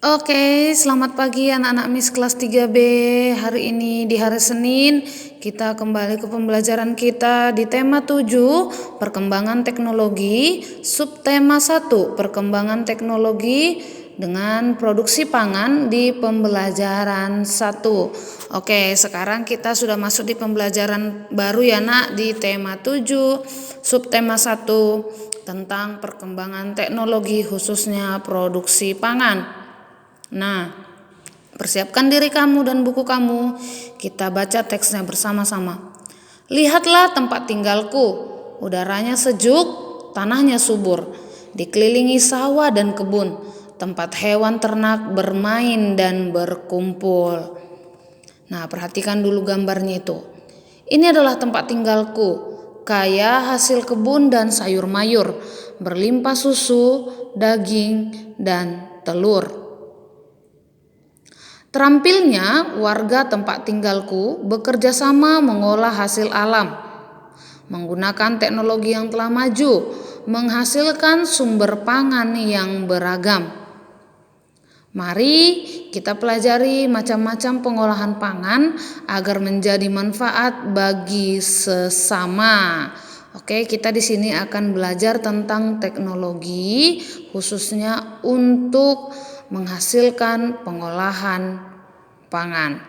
Oke, selamat pagi anak-anak Miss kelas 3B. Hari ini di hari Senin, kita kembali ke pembelajaran kita di tema 7, perkembangan teknologi, subtema 1, perkembangan teknologi dengan produksi pangan di pembelajaran 1. Oke, sekarang kita sudah masuk di pembelajaran baru ya Nak, di tema 7, subtema 1 tentang perkembangan teknologi khususnya produksi pangan. Nah, persiapkan diri kamu dan buku kamu. Kita baca teksnya bersama-sama. Lihatlah tempat tinggalku. Udaranya sejuk, tanahnya subur. Dikelilingi sawah dan kebun. Tempat hewan ternak bermain dan berkumpul. Nah, perhatikan dulu gambarnya itu. Ini adalah tempat tinggalku. Kaya hasil kebun dan sayur mayur. Berlimpah susu, daging, dan telur. Terampilnya warga tempat tinggalku bekerja sama mengolah hasil alam, menggunakan teknologi yang telah maju, menghasilkan sumber pangan yang beragam. Mari kita pelajari macam-macam pengolahan pangan agar menjadi manfaat bagi sesama. Oke, kita di sini akan belajar tentang teknologi khususnya untuk menghasilkan pengolahan pangan.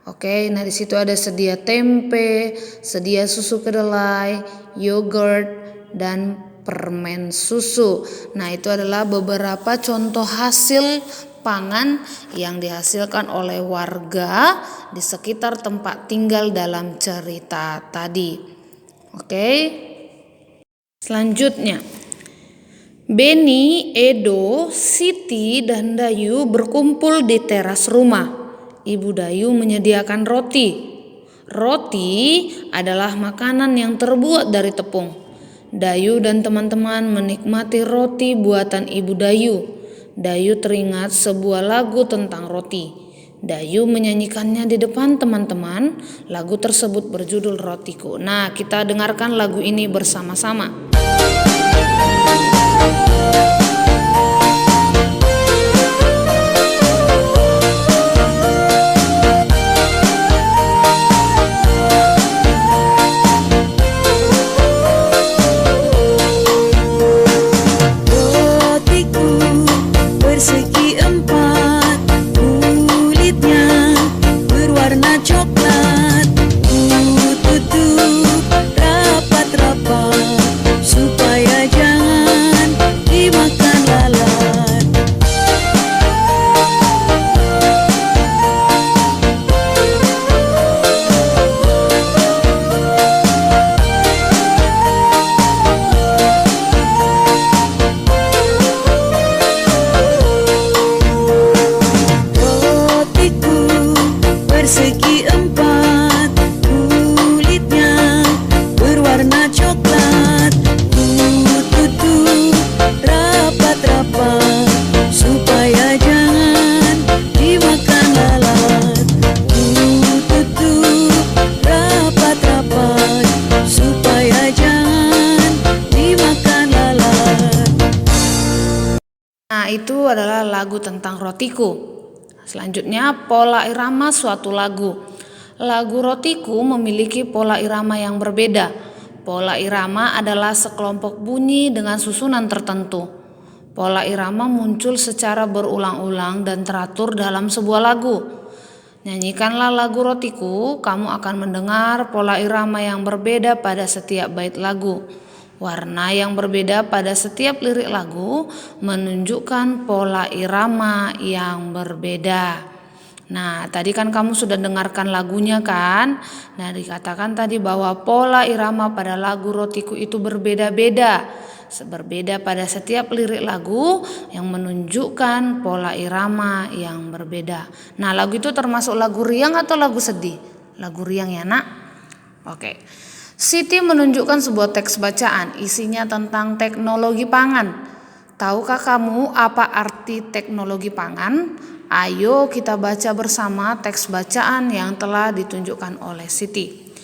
Oke, nah di situ ada sedia tempe, sedia susu kedelai, yogurt, dan permen susu. Nah, itu adalah beberapa contoh hasil pangan yang dihasilkan oleh warga di sekitar tempat tinggal dalam cerita tadi. Oke. Selanjutnya, Beni, Edo, Siti, dan Dayu berkumpul di teras rumah. Ibu Dayu menyediakan roti. Roti adalah makanan yang terbuat dari tepung. Dayu dan teman-teman menikmati roti buatan Ibu Dayu. Dayu teringat sebuah lagu tentang roti. Dayu menyanyikannya di depan teman-teman. Lagu tersebut berjudul Rotiku. Nah, kita dengarkan lagu ini bersama-sama. Nah, itu adalah lagu tentang rotiku. Selanjutnya, pola irama suatu lagu. Lagu Rotiku memiliki pola irama yang berbeda. Pola irama adalah sekelompok bunyi dengan susunan tertentu. Pola irama muncul secara berulang-ulang dan teratur dalam sebuah lagu. Nyanyikanlah lagu Rotiku, kamu akan mendengar pola irama yang berbeda pada setiap bait lagu. Warna yang berbeda pada setiap lirik lagu menunjukkan pola irama yang berbeda. Nah, tadi kan kamu sudah dengarkan lagunya kan? Nah, dikatakan tadi bahwa pola irama pada lagu Rotiku itu berbeda-beda. Berbeda pada setiap lirik lagu yang menunjukkan pola irama yang berbeda. Nah, lagu itu termasuk lagu riang atau lagu sedih? Lagu riang ya, Nak? Oke. Siti menunjukkan sebuah teks bacaan, isinya tentang teknologi pangan. Tahukah kamu apa arti teknologi pangan? Ayo kita baca bersama teks bacaan yang telah ditunjukkan oleh Siti.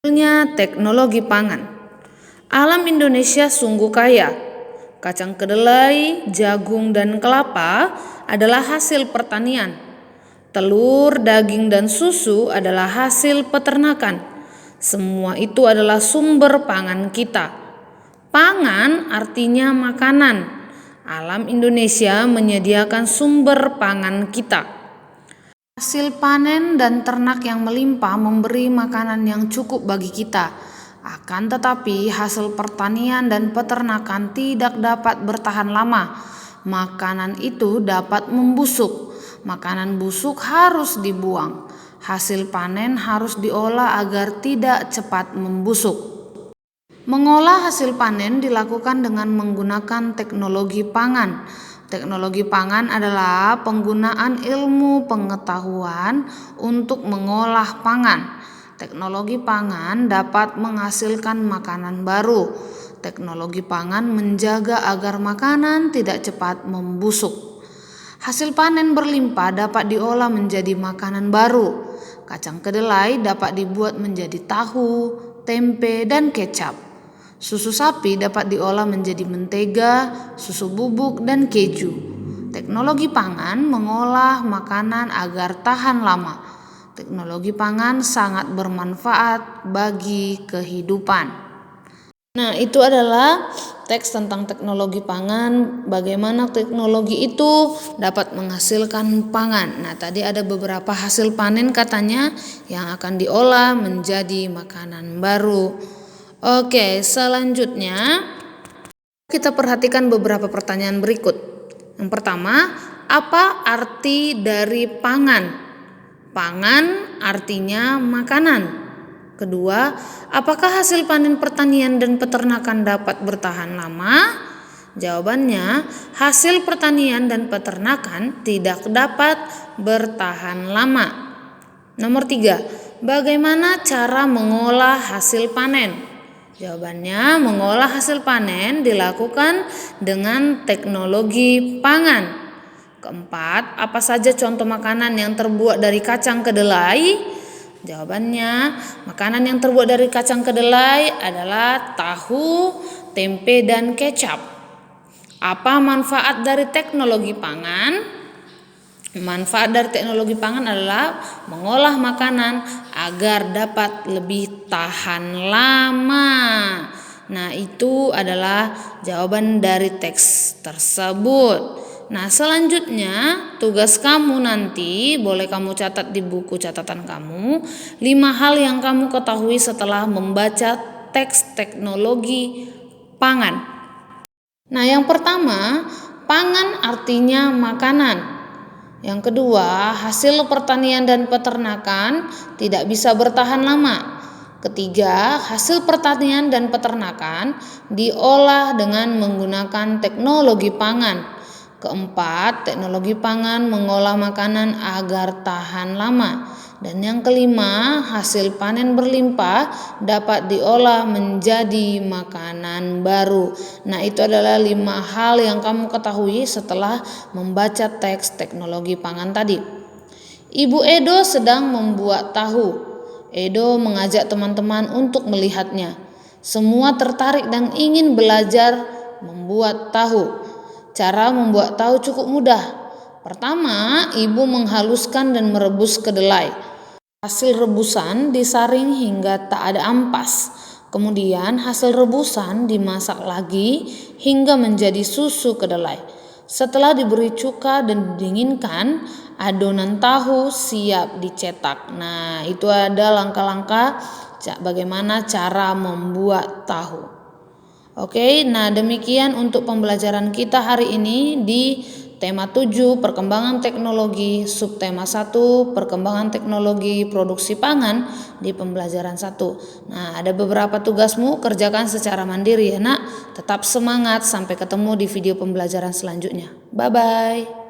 Judulnya teknologi pangan. Alam Indonesia sungguh kaya. Kacang kedelai, jagung, dan kelapa adalah hasil pertanian. Telur, daging, dan susu adalah hasil peternakan. Semua itu adalah sumber pangan kita. Pangan artinya makanan. Alam Indonesia menyediakan sumber pangan kita. Hasil panen dan ternak yang melimpah memberi makanan yang cukup bagi kita. Akan tetapi hasil pertanian dan peternakan tidak dapat bertahan lama. Makanan itu dapat membusuk. Makanan busuk harus dibuang. Hasil panen harus diolah agar tidak cepat membusuk. Mengolah hasil panen dilakukan dengan menggunakan teknologi pangan. Teknologi pangan adalah penggunaan ilmu pengetahuan untuk mengolah pangan. Teknologi pangan dapat menghasilkan makanan baru. Teknologi pangan menjaga agar makanan tidak cepat membusuk. Hasil panen berlimpah dapat diolah menjadi makanan baru. Kacang kedelai dapat dibuat menjadi tahu, tempe, dan kecap. Susu sapi dapat diolah menjadi mentega, susu bubuk, dan keju. Teknologi pangan mengolah makanan agar tahan lama. Teknologi pangan sangat bermanfaat bagi kehidupan. Nah, itu adalah teks tentang teknologi pangan, bagaimana teknologi itu dapat menghasilkan pangan. Nah, tadi ada beberapa hasil panen katanya yang akan diolah menjadi makanan baru. Oke, selanjutnya kita perhatikan beberapa pertanyaan berikut. Yang pertama, apa arti dari pangan? Pangan artinya makanan. Kedua, apakah hasil panen pertanian dan peternakan dapat bertahan lama? Jawabannya, hasil pertanian dan peternakan tidak dapat bertahan lama. Nomor 3, bagaimana cara mengolah hasil panen? Jawabannya, mengolah hasil panen dilakukan dengan teknologi pangan. Keempat, apa saja contoh makanan yang terbuat dari kacang kedelai? Jawabannya, makanan yang terbuat dari kacang kedelai adalah tahu, tempe, dan kecap. Apa manfaat dari teknologi pangan? Manfaat dari teknologi pangan adalah mengolah makanan agar dapat lebih tahan lama. Nah, itu adalah jawaban dari teks tersebut. Nah, selanjutnya tugas kamu nanti boleh kamu catat di buku catatan kamu 5 hal yang kamu ketahui setelah membaca teks teknologi pangan. Nah, yang pertama, pangan artinya makanan. Yang kedua, hasil pertanian dan peternakan tidak bisa bertahan lama. Ketiga, hasil pertanian dan peternakan diolah dengan menggunakan teknologi pangan. Keempat, teknologi pangan mengolah makanan agar tahan lama. Dan yang kelima, hasil panen berlimpah dapat diolah menjadi makanan baru. Nah, itu adalah 5 hal yang kamu ketahui setelah membaca teks teknologi pangan tadi. Ibu Edo sedang membuat tahu. Edo mengajak teman-teman untuk melihatnya. Semua tertarik dan ingin belajar membuat tahu. Cara membuat tahu cukup mudah. Pertama, ibu menghaluskan dan merebus kedelai. Hasil rebusan disaring hingga tak ada ampas. Kemudian hasil rebusan dimasak lagi hingga menjadi susu kedelai. Setelah diberi cuka dan didinginkan, adonan tahu siap dicetak. Nah, itu ada langkah-langkah bagaimana cara membuat tahu. Oke, nah demikian untuk pembelajaran kita hari ini di tema 7 perkembangan teknologi, subtema 1 perkembangan teknologi produksi pangan di pembelajaran 1. Nah, ada beberapa tugasmu, kerjakan secara mandiri ya nak. Tetap semangat, sampai ketemu di video pembelajaran selanjutnya. Bye bye.